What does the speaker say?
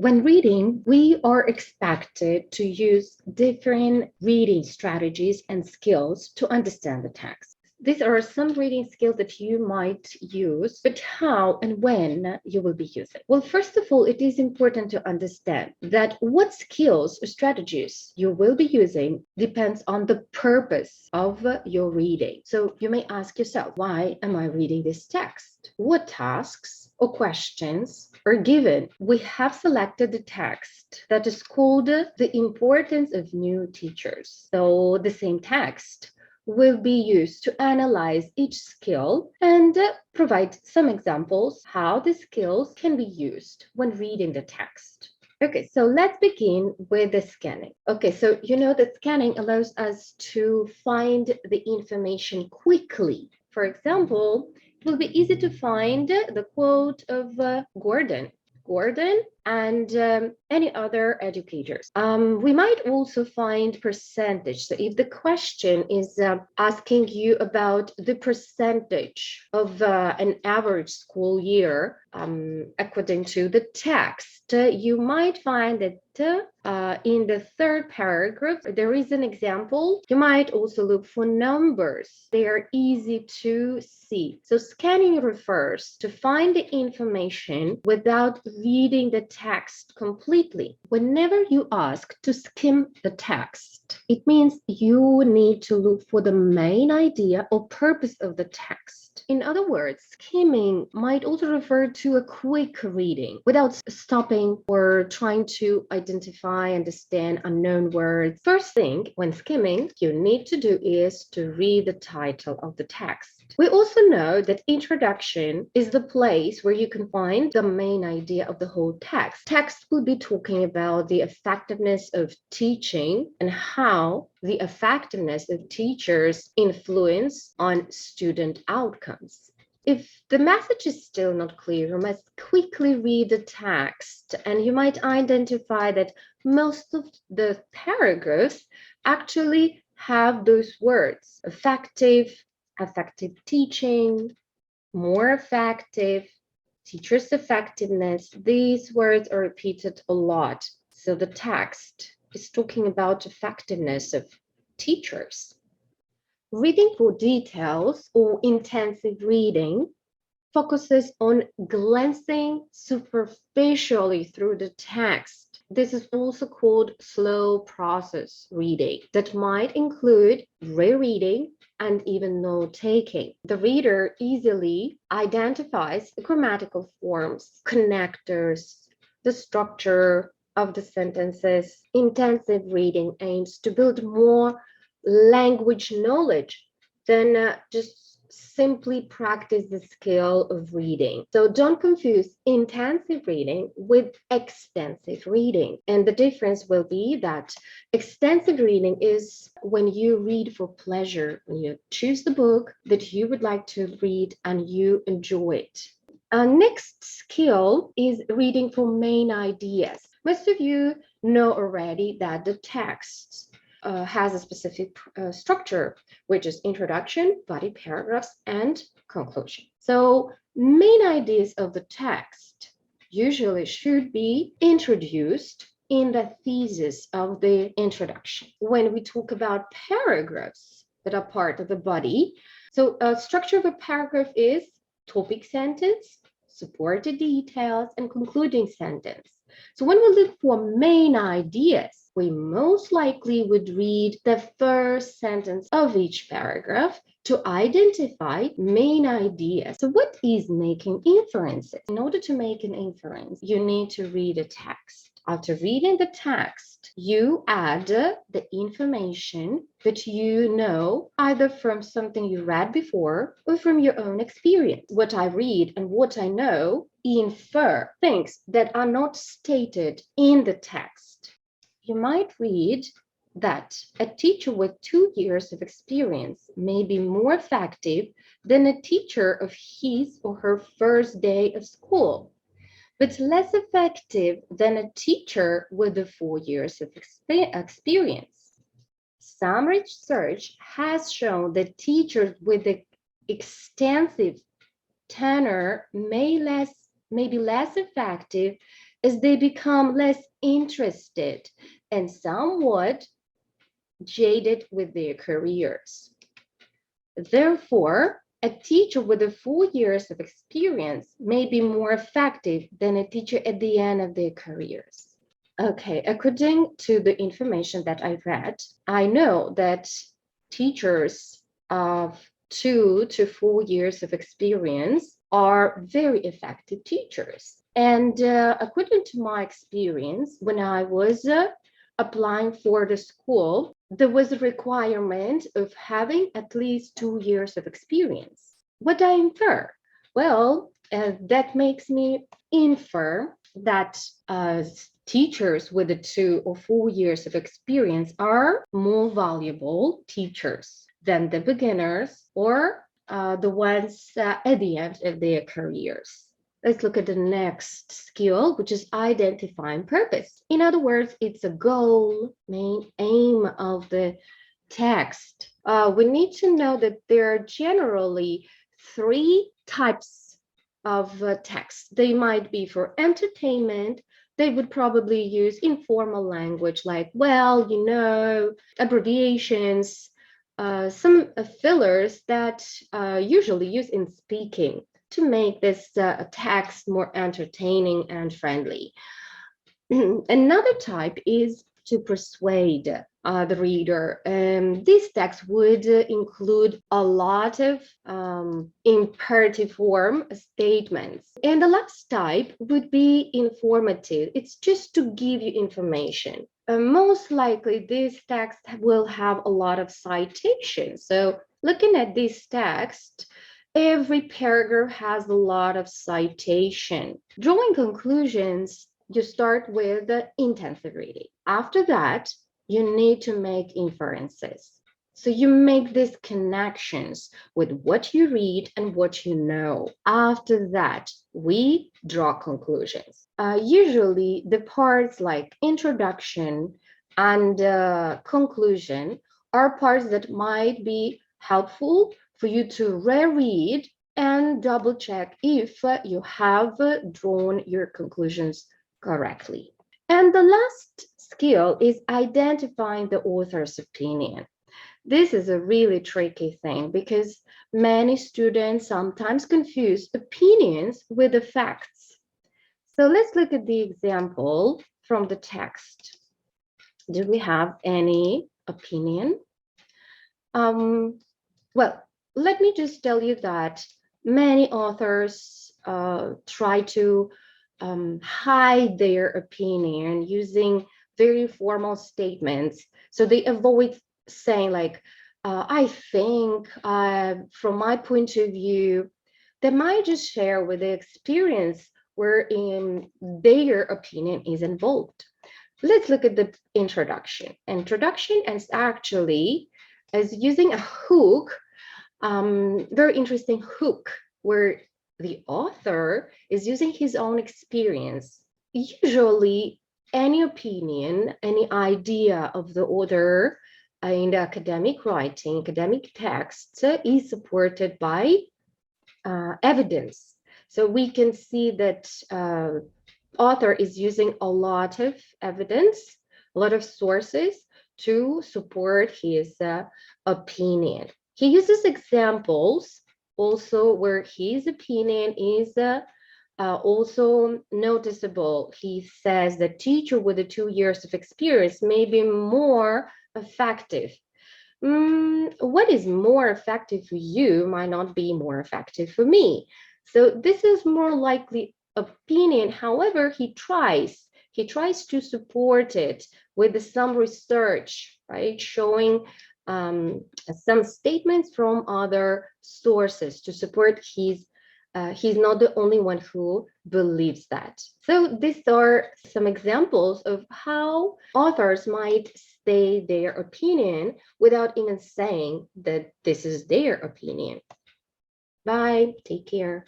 When reading, we are expected to use different reading strategies and skills to understand the text. These are some reading skills that you might use, but how and when you will be using. Well, first of all, it is important to understand that what skills or strategies you will be using depends on the purpose of your reading. So you may ask yourself, why am I reading this text? What tasks or questions are given? We have selected the text that is called The Importance of New Teachers. So the same text will be used to analyze each skill and provide some examples how the skills can be used when reading the text. Okay, so let's begin with the scanning. Okay, so you know that scanning allows us to find the information quickly. For example, it will be easy to find the quote of Gordon and any other educators. We might also find percentage. So if the question is asking you about the percentage of an average school year according to the text, you might find that in the third paragraph, there is an example. You might also look for numbers. They are easy to see. So scanning refers to find the information without reading the text completely. Whenever you ask to skim the text, it means you need to look for the main idea or purpose of the text. In other words, skimming might also refer to a quick reading without stopping or trying to identify, understand unknown words. First thing when skimming you need to do is to read the title of the text. We also know that introduction is the place where you can find the main idea of the whole text. Text will be talking about the effectiveness of teaching and how the effectiveness of teachers influence on student outcomes. If the message is still not clear, you must quickly read the text, and you might identify that most of the paragraphs actually have those words: effective teaching, more effective, teachers' effectiveness. These words are repeated a lot. So the text is talking about effectiveness of teachers. Reading for details or intensive reading focuses on glancing superficially through the text. This is also called slow process reading that might include rereading and even note-taking. The reader easily identifies the grammatical forms, connectors, the structure of the sentences. Intensive reading aims to build more language knowledge than just simply practice the skill of reading. So don't confuse intensive reading with extensive reading. And the difference will be that extensive reading is when you read for pleasure, when you choose the book that you would like to read and you enjoy it. Our next skill is reading for main ideas. Most of you know already that the text has a specific structure, which is introduction, body paragraphs, and conclusion. So main ideas of the text usually should be introduced in the thesis of the introduction. When we talk about paragraphs that are part of the body, so a structure of a paragraph is topic sentence, supported details, and concluding sentence. So when we look for main ideas, we most likely would read the first sentence of each paragraph to identify main ideas. So what is making inferences? In order to make an inference, you need to read a text. After reading the text, you add the information that you know either from something you read before or from your own experience. What I read and what I know infer things that are not stated in the text. You might read that a teacher with 2 years of experience may be more effective than a teacher of his or her first day of school, but less effective than a teacher with 4 years of experience. Some research has shown that teachers with an extensive tenure may be less effective as they become less interested and somewhat jaded with their careers. Therefore, a teacher with a full years of experience may be more effective than a teacher at the end of their careers. Okay, according to the information that I read, I know that teachers of 2 to 4 years of experience are very effective teachers. And according to my experience, when I was applying for the school, there was a requirement of having at least 2 years of experience. What do I infer? Well, that makes me infer that teachers with 2 or 4 years of experience are more valuable teachers than the beginners or the ones at the end of their careers. Let's look at the next skill, which is identifying purpose. In other words, it's a goal, main aim of the text. We need to know that there are generally 3 types of text. They might be for entertainment. They would probably use informal language like, well, abbreviations, some fillers that usually use in speaking to make this text more entertaining and friendly. Another type is to persuade the reader. This text would include a lot of imperative form statements. And the last type would be informative. It's just to give you information. Most likely, this text will have a lot of citations. So looking at this text, every paragraph has a lot of citation. Drawing conclusions, you start with the intensive reading. After that, you need to make inferences. So you make these connections with what you read and what you know. After that, we draw conclusions. Usually, the parts like introduction and conclusion are parts that might be helpful for you to reread and double check if you have drawn your conclusions correctly. And the last skill is identifying the author's opinion. This is a really tricky thing because many students sometimes confuse opinions with the facts. So let's look at the example from the text. Do we have any opinion? Well, let me just tell you that many authors try to hide their opinion using very formal statements. So they avoid saying like, I think, from my point of view, they might just share with the experience wherein their opinion is involved. Let's look at the introduction. Introduction is actually as using a hook, very interesting hook, where the author is using his own experience. Usually, any opinion, any idea of the author in the academic writing, academic text is supported by evidence. So we can see that author is using a lot of evidence, a lot of sources to support his opinion. He uses examples also where his opinion is also noticeable. He says the teacher with 2 years of experience may be more effective. What is more effective for you might not be more effective for me. So this is more likely opinion. However, he tries to support it with some research, right? Showing some statements from other sources to support his he's not the only one who believes that. So these are some examples of how authors might state their opinion without even saying that this is their opinion. Bye, take care.